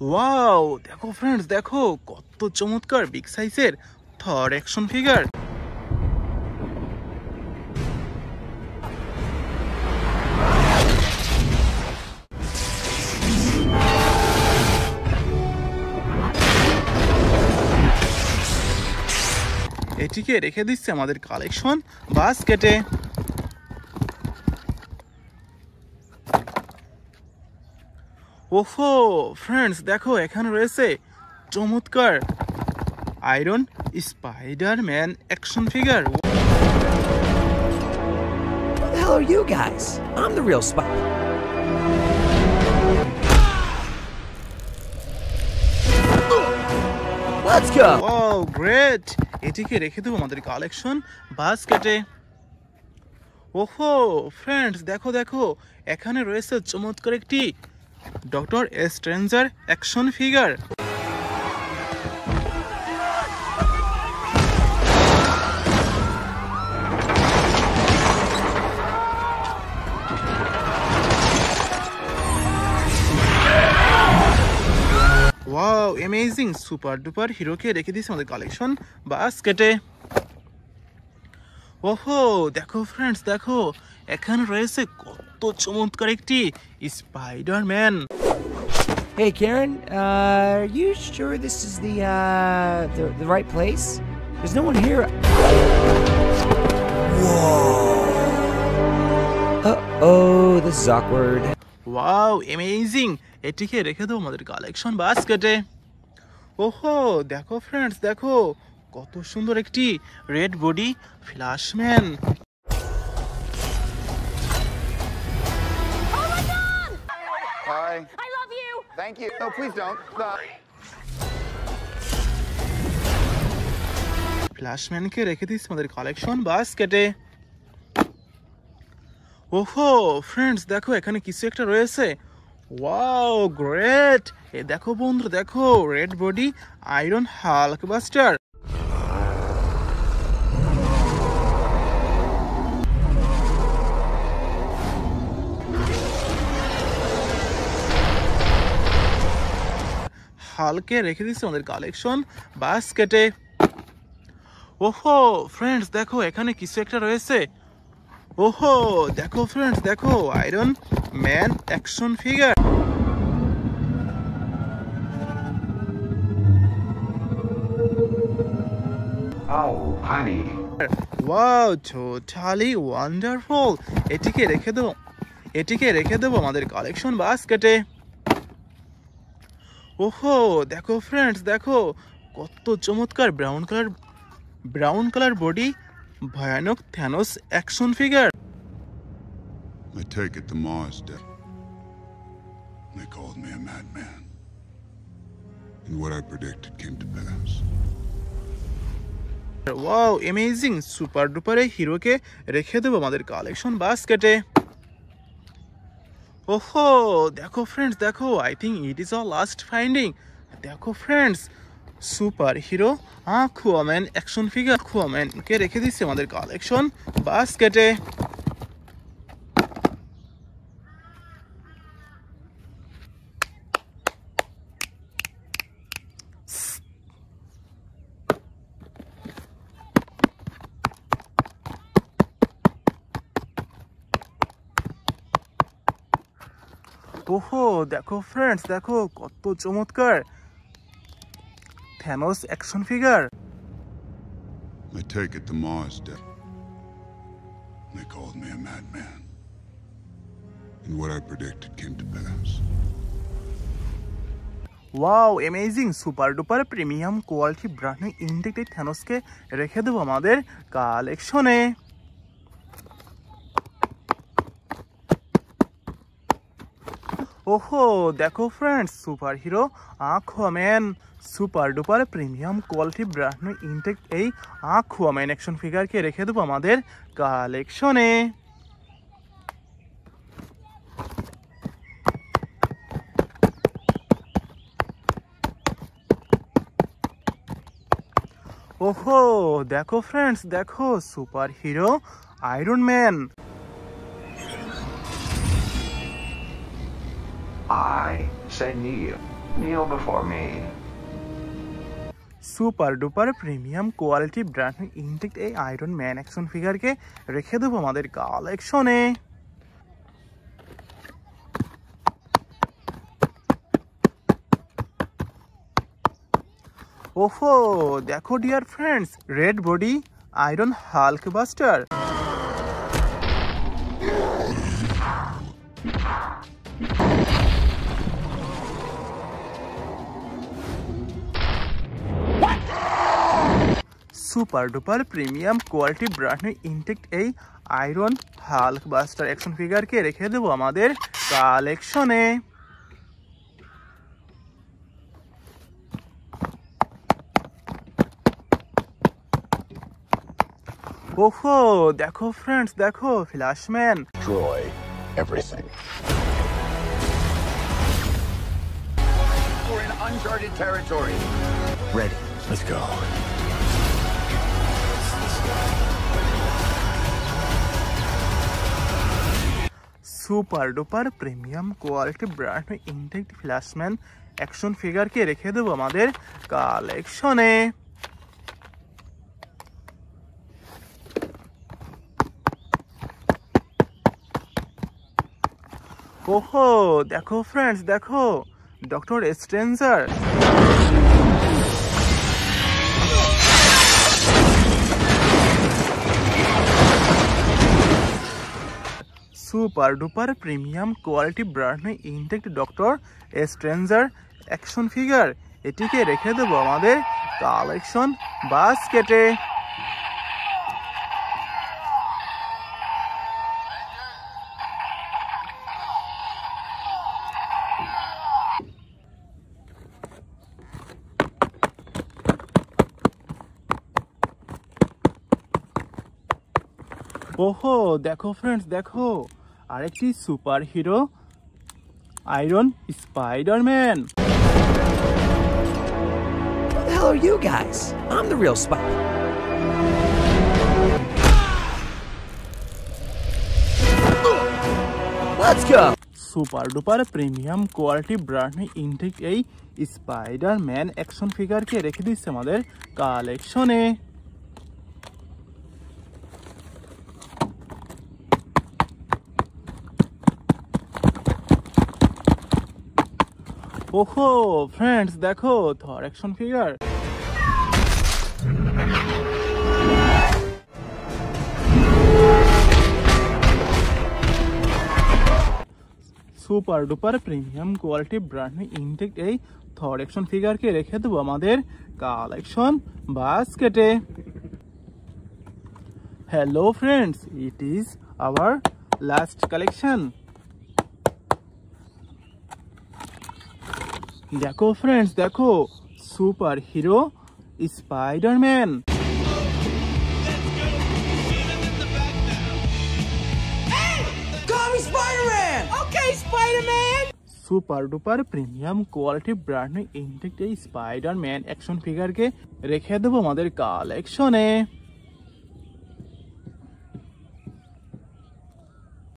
Wow, দেখো friends, দেখো কত চমৎকার বিগ সাইজের থর অ্যাকশন ফিগার। এটিকে রেখে দিচ্ছে আমাদের কালেকশন বাস্কেটে। ওহো ফ্রেন্ডস, দেখো এখানে রয়েছে চমৎকার iron Spiderman action figure. Who the hell are you guys? I'm the real spy. Let's go. Wow great, এটিকে রেখে দেবো আমাদের কালেকশন বাস্কেটে। ওহো ফ্রেন্ডস, দেখো দেখো এখানে রয়েছে চমৎকার একটি doctor stranger action figure. Wow amazing, super duper হিরোকে রেখে দিয়েছে আমাদের কালেকশন বাস্কেটে। ওহো দেখো ফ্রেন্ডস, দেখো এখানে রয়েছে কত চমৎকার একটি Spiderman. Hey Karen, are you sure this is the right place? There's no one here. Whoa. Uh-oh, this is awkward. Wow amazing, এটিকে রেখে দেবো আমাদের কালেকশন বাস্কেটে। ওহো দেখো ফ্রেন্ডস, দেখো কত সুন্দর একটি red body Flashman. Hi. I love you. Thank you. No, please don't. Stop. ফ্ল্যাশম্যানকে রেখে দিচ্ছি আমাদের কালেকশন বাস্কেটে। ওহো ফ্রেন্ডস, দেখো এখানে কিছু একটা রয়েছে। ওয়াও গ্রেট, এ দেখো বন্ধু, দেখো red body iron hulk buster. হালকে রেখে দিচ্ছে আমাদের কালেকশন বাস্কেটে। ওহো ফ্রেন্ডস, দেখো এখানে কিছু একটা রয়েছে। ওহো দেখো ফ্রেন্ডস, দেখো iron man action figure. Oh, honey. Wow totally wonderful, এটিকে রেখে দেবো আমাদের কালেকশন বাস্কেটে। ওহো দেখো ফ্রেন্ডস, দেখো কত চমৎকার ব্রাউন কালার বডি ভয়ানক Thanos action figure. I take it the Mars did. They called me a madman. And what I predicted came to pass. Wow amazing, super duper এই হিরোকে রেখে দেবো আমাদের কালেকশন বাস্কেটে। ওহো দেখো ফ্রেন্ডস, দেখো I think it is our last finding. দেখো friends, super hero Aquaman action figure. আকুয়াম্যানকে রেখে দিচ্ছি আমাদের কালেকশন বাস্কেটে। ওহো দেখো ফ্রেন্ডস, দেখো কত চমৎকার Thanos action figure. I take it the Mars did. They called me a madman. And what I predicted came to pass. Wow amazing, super duper premium quality brand new intacted থ্যানোসকে রেখে দেবো আমাদের কালেকশনে। ওহো দেখো friends, super hero Aquaman super duper premium quality brand new intact এই Aquaman action ফিগারকে রেখে দেবো আমাদের কালেকশনে। ওহো দেখো ফ্রেন্ডস, দেখো super hero iron man. I say Neil. Kneel before me. Super duper premium quality brand intact এই আয়রন ম্যান অ্যাকশন ফিগারকে রেখে দেবো আমাদের কালেকশনে। ওহো দেখো dear friends, red body iron hulk buster. Super duper premium quality brand intact এই iron hulk buster action ফিগারকে রেখে দেবো আমাদের কালেকশনে। ওহো দেখো ফ্রেন্ডস, দেখো ফ্ল্যাশম্যান। Destroy everything. We're in uncharted territory. Ready. Let's go. Super duper premium quality brand intact Flashman action ফিগারকে রেখে দেবো আমাদের কালেকশনে। ওহো দেখো ফ্রেন্ডস, দেখো doctor stranger. Super duper premium quality brand intact doctor stranger action figure, এটিকে রেখে দেবো আমাদের কালেকশন বাস্কেটে। ওহো দেখো ফ্রেন্ডস, দেখো আরেকটি super hero iron Spiderman. Who the hell are you guys? I'm the real spy. Let's go. Super duper premium quality brand intact এই Spiderman action ফিগারকে রেখে দিচ্ছে আমাদের কালেকশনে। ওহো ফ্রেন্ডস, দেখো Thor action figure. Super duper premium quality brand intact এই Thor action ফিগারকে রেখে দেবো আমাদের কালেকশন বাস্কেটে। Hello friends, it is our last collection. দেখো ফ্রেন্ডস, দেখো super hero Spiderman. Call me Spider-Man. Okay, Spider-Man. Super duper premium quality brand intact এই Spiderman action ফিগারকে রেখে দেবো আমাদের কালেকশনে।